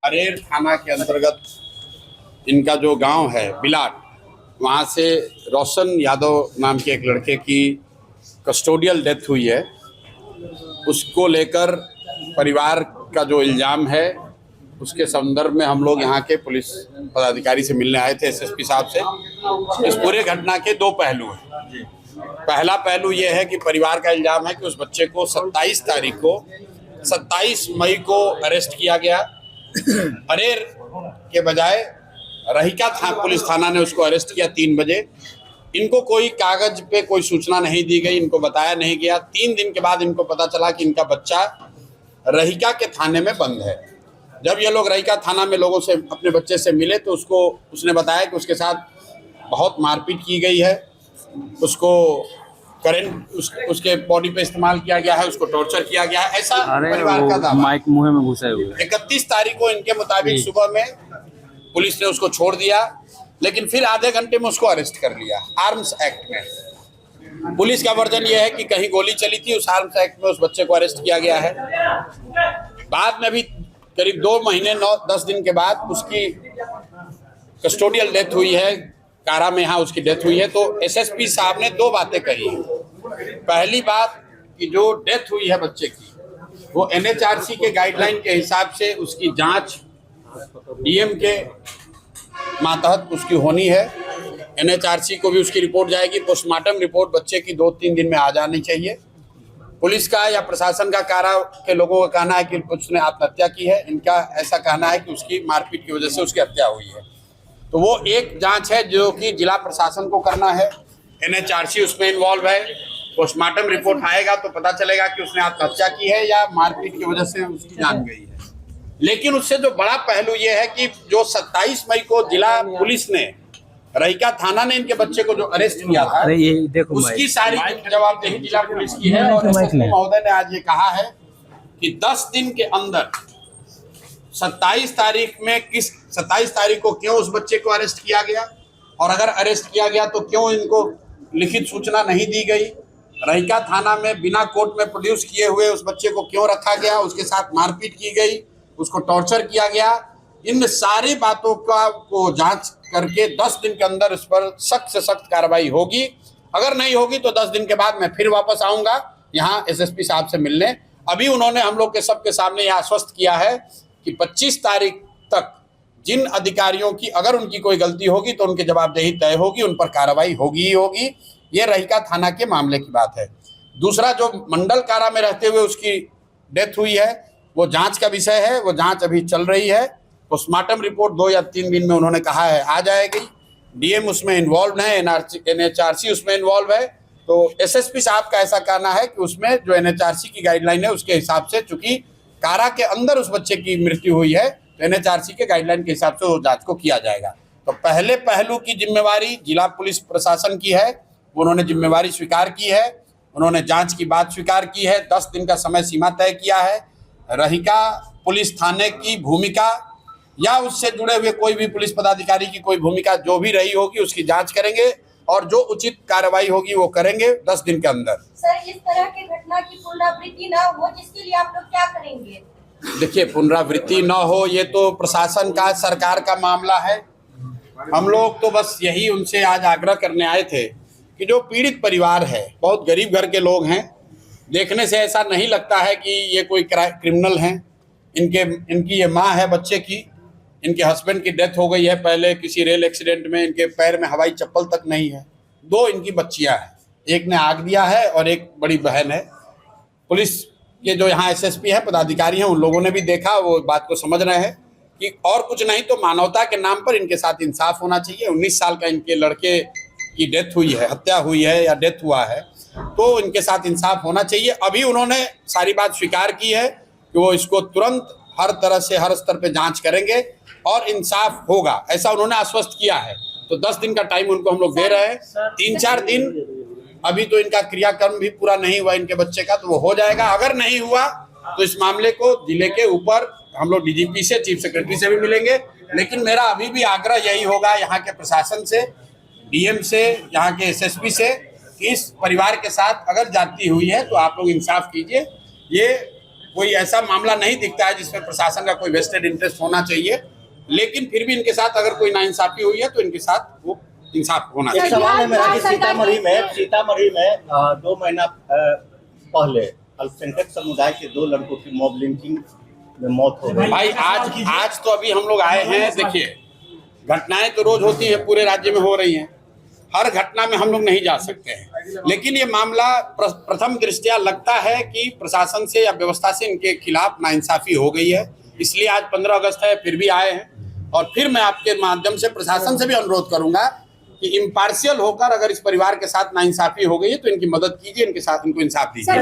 अरेर थाना के अंतर्गत इनका जो गांव है बिलाट, वहाँ से रोशन यादव नाम के एक लड़के की कस्टोडियल डेथ हुई है। उसको लेकर परिवार का जो इल्ज़ाम है उसके संदर्भ में हम लोग यहाँ के पुलिस पदाधिकारी से मिलने आए थे, एसएसपी साहब से। इस पूरे घटना के दो पहलू हैं। पहला पहलू ये है कि परिवार का इल्ज़ाम है कि उस बच्चे को 27 मई को अरेस्ट किया गया। अरेर के बजाय रहिका पुलिस थाना ने उसको अरेस्ट किया 3 बजे। इनको कोई कागज पे कोई सूचना नहीं दी गई, इनको बताया नहीं गया। 3 दिन के बाद इनको पता चला कि इनका बच्चा रहिका के थाने में बंद है। जब ये लोग रहिका थाना में लोगों से अपने बच्चे से मिले तो उसने बताया कि उसके साथ बहुत मारपीट की गई है, उसको उसके बॉडी पे इस्तेमाल किया गया है, उसको टॉर्चर किया गया है, ऐसा परिवार का दावा। माइक मुंह में घुसे हुए 31 तारीख को इनके मुताबिक सुबह में पुलिस ने उसको छोड़ दिया, लेकिन फिर आधे घंटे में उसको अरेस्ट कर लिया आर्म्स एक्ट में। पुलिस का वर्जन यह है कि कहीं गोली चली थी, उस आर्म्स एक्ट में उस बच्चे को अरेस्ट किया गया है। बाद में भी करीब 2 महीने 9-10 दिन के बाद उसकी कस्टोडियल डेथ हुई है, कारा में यहाँ उसकी डेथ हुई है। तो एसएसपी साहब ने 2 बातें कही। पहली बात कि जो डेथ हुई है बच्चे की, वो एनएचआरसी के गाइडलाइन के हिसाब से उसकी जांच डीएम के मातहत उसकी होनी है। एनएचआरसी को भी उसकी रिपोर्ट जाएगी। पोस्टमार्टम रिपोर्ट बच्चे की 2-3 दिन में आ जानी चाहिए। पुलिस का या प्रशासन का कारा के लोगों का कहना है कि उसने आत्महत्या की है, इनका ऐसा कहना है कि उसकी मारपीट की वजह से उसकी हत्या हुई है। तो वो एक जांच है जो कि जिला प्रशासन को करना है। एनएचआरसी उसमें इन्वॉल्व है। पोस्टमार्टम रिपोर्ट आएगा तो पता चलेगा कि उसने आत्महत्या की है या मारपीट की वजह से उसकी जान गई है। लेकिन उससे जो बड़ा पहलू ये है कि जो 27 मई को जिला पुलिस ने, रहिका थाना ने इनके बच्चे को जो अरेस्ट किया था, उसकी सारी जवाबदेही जिला पुलिस की है। और एसएसपी महोदय ने आज ये कहा है कि 10 दिन के अंदर 27 तारीख को क्यों उस बच्चे को अरेस्ट किया गया, और अगर अरेस्ट किया गया तो क्यों इनको लिखित सूचना नहीं दी गई, रहिका थाना में बिना कोर्ट में प्रोड्यूस किए हुए उस बच्चे को क्यों रखा गया, उसके साथ मारपीट की गई, उसको टॉर्चर किया गया। इन सारी बातों को जांच करके 10 दिन के अंदर इस पर सख्त से सख्त कार्रवाई होगी। अगर नहीं होगी तो 10 दिन के बाद मैं फिर वापस आऊंगा यहाँ एसएसपी साहब से मिलने। अभी उन्होंने हम लोग के सबके सामने यह आश्वस्त किया है कि 25 तारीख तक जिन अधिकारियों की अगर उनकी कोई गलती होगी तो उनकी जवाबदेही तय होगी, उन पर कार्रवाई होगी ही होगी। ये रहिका थाना के मामले की बात है। दूसरा, जो मंडल कारा में रहते हुए उसकी डेथ हुई है, वो जांच का विषय है। वो जांच अभी चल रही है। पोस्टमार्टम रिपोर्ट 2 या 3 दिन में उन्होंने कहा है आ जाएगी। डीएम उसमें इन्वॉल्व है, एनएचआरसी उसमें इन्वॉल्व है। तो एसएसपी साहब का ऐसा कहना है कि उसमें जो एनएचआरसी की गाइडलाइन है उसके हिसाब से, चूंकि कारा के अंदर उस बच्चे की मृत्यु हुई है, तो एनएचआरसी के गाइडलाइन के हिसाब से वो जांच को किया जाएगा। तो पहले पहलू की जिम्मेवारी जिला पुलिस प्रशासन की है, उन्होंने जिम्मेवारी स्वीकार की है, उन्होंने जांच की बात स्वीकार की है। 10 दिन का समय सीमा तय किया है। रहिका पुलिस थाने की भूमिका या उससे जुड़े हुए कोई भी पुलिस पदाधिकारी की कोई भूमिका जो भी रही होगी उसकी जांच करेंगे और जो उचित कार्रवाई होगी वो करेंगे 10 दिन के अंदर। सर, इस तरह की घटना की पुनरावृत्ति ना हो, जिसके लिए आप लोग क्या करेंगे? देखिए, पुनरावृत्ति न हो ये तो प्रशासन का, सरकार का मामला है। हम लोग तो बस यही उनसे आज आग्रह करने आए थे कि जो पीड़ित परिवार है, बहुत गरीब घर के लोग हैं, देखने से ऐसा नहीं लगता है कि ये कोई क्रिमिनल हैं। इनकी ये माँ है बच्चे की, इनके हस्बैंड की डेथ हो गई है पहले किसी रेल एक्सीडेंट में, इनके पैर में हवाई चप्पल तक नहीं है। 2 इनकी बच्चियां हैं, एक ने आग दिया है और एक बड़ी बहन है। पुलिस के जो यहाँ एसएसपी है, पदाधिकारी हैं, उन लोगों ने भी देखा, वो बात को समझ रहे हैं कि और कुछ नहीं तो मानवता के नाम पर इनके साथ इंसाफ होना चाहिए। 19 साल का इनके लड़के की डेथ हुई है, हत्या हुई है या डेथ हुआ है, तो इनके साथ इंसाफ होना चाहिए। अभी उन्होंने सारी बात स्वीकार की है कि वो इसको तुरंत हर तरह से हर स्तर पे जांच करेंगे और इंसाफ होगा, ऐसा उन्होंने आश्वस्त किया है। तो 10 दिन का टाइम उनको हम लोग दे रहे हैं। 3-4 दिन अभी तो इनका क्रियाक्रम भी पूरा नहीं हुआ इनके बच्चे का, तो वो हो जाएगा। अगर नहीं हुआ तो इस मामले को जिले के ऊपर हम लोग डीजीपी से, चीफ सेक्रेटरी से भी मिलेंगे। लेकिन मेरा अभी भी आग्रह यही होगा यहाँ के प्रशासन से, डीएम से, यहाँ के एसएसपी से, कि इस परिवार के साथ अगर जाती हुई है तो आप लोग इंसाफ कीजिए। ये कोई ऐसा मामला नहीं दिखता है जिसमें प्रशासन का कोई वेस्टेड इंटरेस्ट होना चाहिए, लेकिन फिर भी इनके साथ अगर कोई नाइंसाफी हुई है तो इनके साथ वो इंसाफ होना एक चाहिए। सवाल है मेरा कि सीतामढ़ी में 2 महीना पहले अल्पसंख्यक समुदाय के 2 लड़कों की मॉब लिंचिंग में मौत हो गई। भाई आज तो अभी हम लोग आए हैं, देखिए घटनाएं तो रोज होती हैं, पूरे राज्य में हो रही हैं, हर घटना में हम लोग नहीं जा सकते हैं, लेकिन ये मामला प्रथम दृष्टया लगता है कि प्रशासन से या व्यवस्था से इनके खिलाफ नाइंसाफी हो गई है, इसलिए आज 15 अगस्त है फिर भी आए हैं। और फिर मैं आपके माध्यम से प्रशासन से भी अनुरोध करूंगा कि इम्पार्शियल होकर अगर इस परिवार के साथ नाइंसाफी हो गई है तो इनकी मदद कीजिए, इनके साथ इनको इंसाफ दीजिए।